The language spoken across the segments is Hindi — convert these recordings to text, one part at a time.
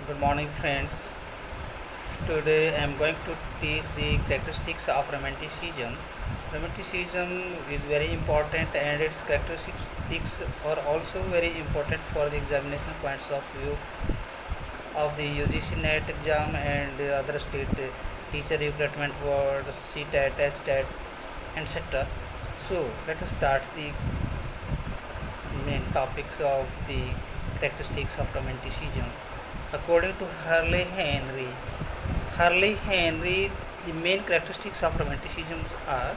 Good morning, friends. Today I am going to teach the characteristics of romanticism. Romanticism is very important, and its characteristics are also very important for the examination points of view of the UGC NET exam and the other state teacher recruitment board, CTET, HTET, etc. So let us start the main topics of the characteristics of romanticism. According to Hurley Henry, the main characteristics of romanticism are: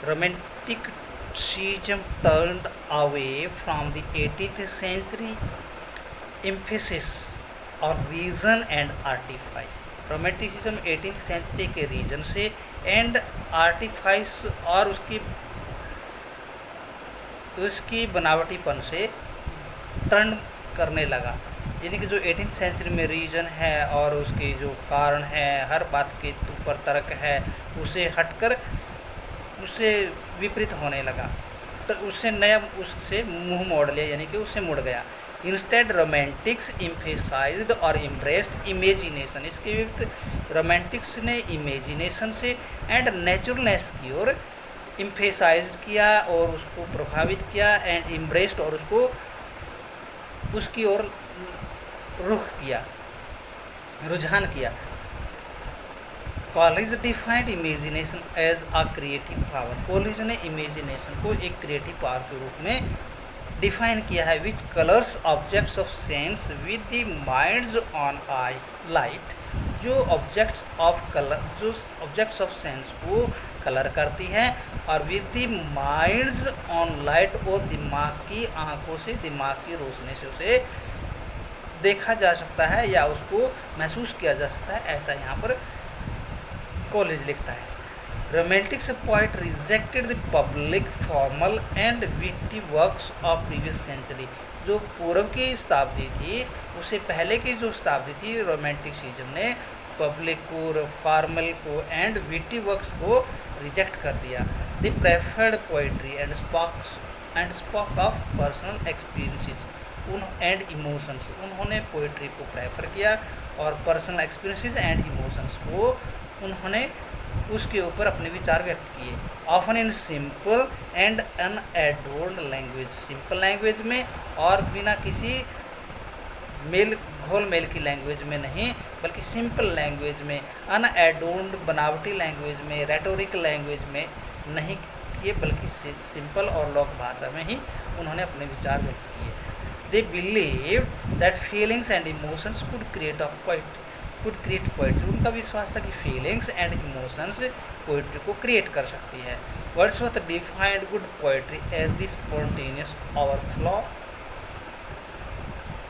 romanticism turned away from the 18th century emphasis on reason and artifice. Romanticism 18th century के रीजन से एंड आर्टिफाइस और उसकी बनावटीपन से टर्न करने लगा, यानी कि जो 18th सेंचुरी में रीजन है और उसकी जो कारण है, हर बात के ऊपर तर्क है, उसे हटकर उससे विपरीत होने लगा, तो उससे मुंह मोड़ लिया, यानी कि उससे मुड़ गया। इंस्टेड रोमांटिक्स इम्फेसाइज्ड और इम्प्रेस्ड इमेजिनेशन, इसके विपरीत रोमांटिक्स ने इमेजिनेशन से एंड नेचुरलनेस की ओर इम्फेसाइज्ड किया और उसको प्रभावित किया, एंड इम्ब्रेस्ड और उसकी ओर रुझान किया। Coleridge defined imagination as a creative power, Coleridge ने इमेजिनेशन को एक क्रिएटिव पावर के रूप में डिफाइन किया है, which colours objects of sense with the mind's own I light, जो ऑब्जेक्ट्स ऑफ सेंस को कलर करती हैं और with the mind's own light, और दिमाग की आंखों से, दिमाग की रोशनी से उसे देखा जा सकता है या उसको महसूस किया जा सकता है, ऐसा यहाँ पर कॉलेज लिखता है। Romantics poet rejected the public formal and witty works of previous century, जो पूर्व की शताब्दी थी, उससे पहले की जो शताब्दी थी, रोमांटिसिज्म ने पब्लिक को, फॉर्मल को एंड विटी वर्क्स को रिजेक्ट कर दिया। The preferred poetry and spoke of personal experiences and emotions, उन्होंने पोइट्री को प्रेफर किया और पर्सनल एक्सपीरियंसेस एंड इमोशंस को उन्होंने उसके ऊपर अपने विचार व्यक्त किए। Often in simple and unadorned language, simple language में और बिना किसी घोल मेल की लैंग्वेज में नहीं, बल्कि सिंपल लैंग्वेज में, अनएडोर्न्ड बनावटी लैंग्वेज में, रेटोरिक लैंग्वेज में नहीं किए, बल्कि सिंपल और लोक भाषा में ही उन्होंने अपने विचार व्यक्त किए। They believe that feelings and emotions could create poetry, उनका विश्वास था कि फीलिंग्स एंड इमोशंस पोइट्री को क्रिएट कर सकती है। Wordsworth defined good poetry as the spontaneous overflow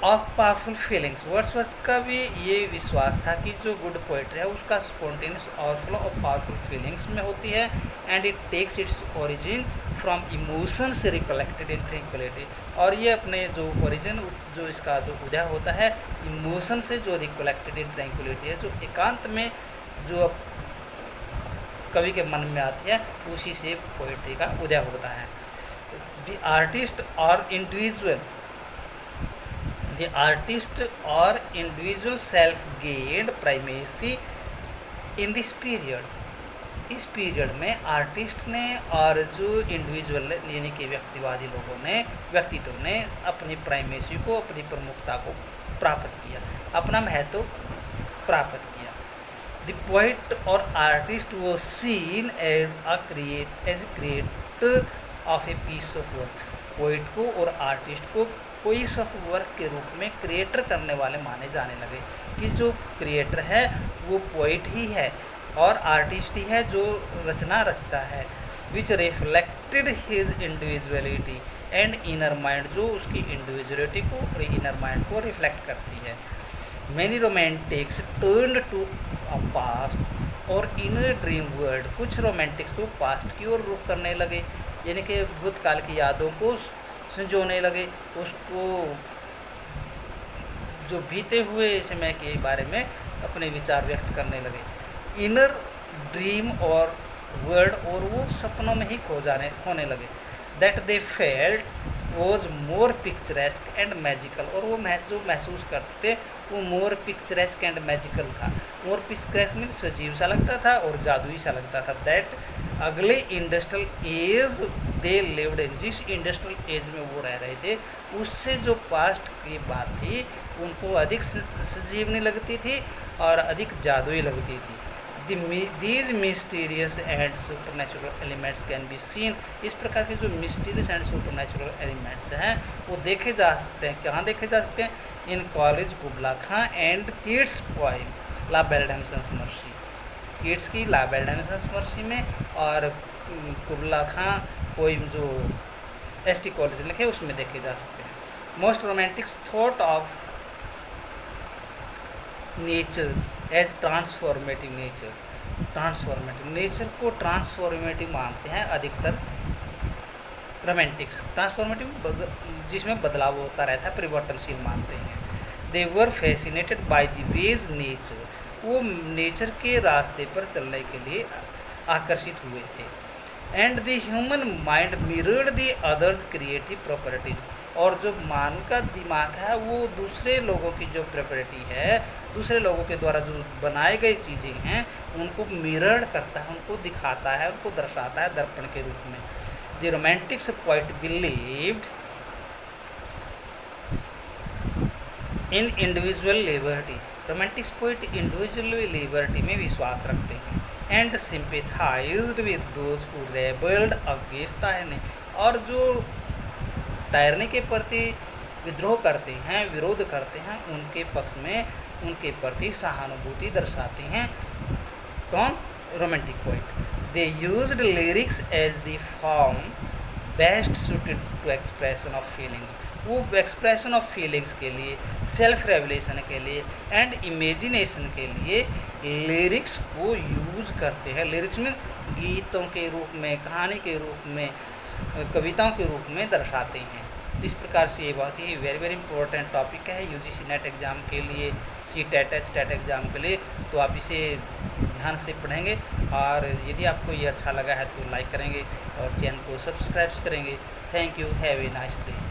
of powerful feelings, Wordsworth का भी ये विश्वास था कि जो गुड पोइट्री है उसका spontaneous overflow of powerful feelings में होती है, and it takes its origin from emotions recollected in tranquillity, और ये अपने जो ओरिजिन, जो इसका जो उदय होता है इमोशन से, जो रिकलेक्टेड इन ट्रैंक्विलिटी है, जो एकांत में जो कवि के मन में आती है, उसी से पोइट्री का उदय होता है। द आर्टिस्ट और individual self gained primacy in this period, इस पीरियड में आर्टिस्ट ने और जो इंडिविजुअल यानी कि व्यक्तित्व ने अपनी प्राइमेसी को, अपनी प्रमुखता को प्राप्त किया, अपना महत्व प्राप्त किया। द पोइट और आर्टिस्ट वो seen as creator of a piece of work, poet को और आर्टिस्ट को पीस ऑफ वर्क के रूप में क्रिएटर करने वाले माने जाने लगे, कि जो क्रिएटर है वो पोइट ही है और आर्टिस्ट ही है जो रचना रचता है, which reflected his individuality and inner mind, जो उसकी इंडिविजुअलिटी को और इनर माइंड को रिफ्लेक्ट करती है। Many romantics turned to a past और इनर ड्रीम वर्ल्ड, कुछ रोमांटिक्स तो पास्ट की ओर रुख करने लगे, यानी कि भूतकाल की यादों को संजोने लगे, उसको जो बीते हुए समय के बारे में अपने विचार व्यक्त करने लगे। इनर ड्रीम और वर्ल्ड, और वो सपनों में ही होने लगे। That they felt was more picturesque and magical, और वो जो महसूस करते थे वो मोर पिक्चरेस्क एंड मैजिकल था। मोर पिक्चरेस्क मीन सजीव सा लगता था और जादुई सा लगता था। दैट अगले industrial age they lived in, जिस इंडस्ट्रियल एज में वो रह रहे थे उससे जो पास्ट की बात थी उनको अधिक सजीवनी लगती थी और अधिक जादुई लगती थी। These mysterious and supernatural elements can be seen, इस प्रकार के जो मिस्टीरियस एंड सुपरनेचुरल एलिमेंट्स हैं वो देखे जा सकते हैं। कहाँ देखे जा सकते हैं? In Coleridge Kubla Khan and Keats poem La Belle Dame sans Merci, Keats की ला बेल डेमसन्स मर्सी में, और कुबला खां पोइम जो एसटी कॉलेज लिखे उसमें देखे जा सकते हैं। Most romantic thought of nature as transformative nature, transformative nature को ट्रांसफॉर्मेटिव मानते हैं अधिकतर रोमांटिक्स। ट्रांसफॉर्मेटिव जिसमें बदलाव होता रहता है, परिवर्तनशील मानते हैं। They were fascinated by the ways nature, वो नेचर के रास्ते पर चलने के लिए आकर्षित हुए थे। And the human mind mirrored the others creative properties, और जो मानव का दिमाग है वो दूसरे लोगों की जो प्रॉपर्टी है, दूसरे लोगों के द्वारा जो बनाए गए चीज़ें हैं उनको मिरर करता है, उनको दिखाता है, उनको दर्शाता है दर्पण के रूप में। The romantics poet believed in individual liberty, romantics poet individual liberty में विश्वास रखते हैं। And sympathised with those who rebelled against tyranny, और जो टायरनी के प्रति विद्रोह करते हैं, विरोध करते हैं, उनके पक्ष में उनके प्रति सहानुभूति दर्शाते हैं। कौन? Romantic poet. They used lyrics as the form best suited to expression of feelings, वो एक्सप्रेशन ऑफ फीलिंग्स के लिए, सेल्फ रेवलेशन के लिए एंड इमेजिनेशन के लिए लिरिक्स को यूज करते हैं। लिरिक्स में गीतों के रूप में, कहानी के रूप में, कविताओं के रूप में दर्शाते हैं। तो इस प्रकार से ये बहुत ही वेरी इंपॉर्टेंट टॉपिक है यूजीसी नेट एग्ज़ाम के लिए, सीटेट स्टेट एग्ज़ाम के लिए। तो आप इसे ध्यान से पढ़ेंगे, और यदि आपको ये अच्छा लगा है तो लाइक करेंगे और चैनल को सब्सक्राइब करेंगे। Thank you, have a nice day.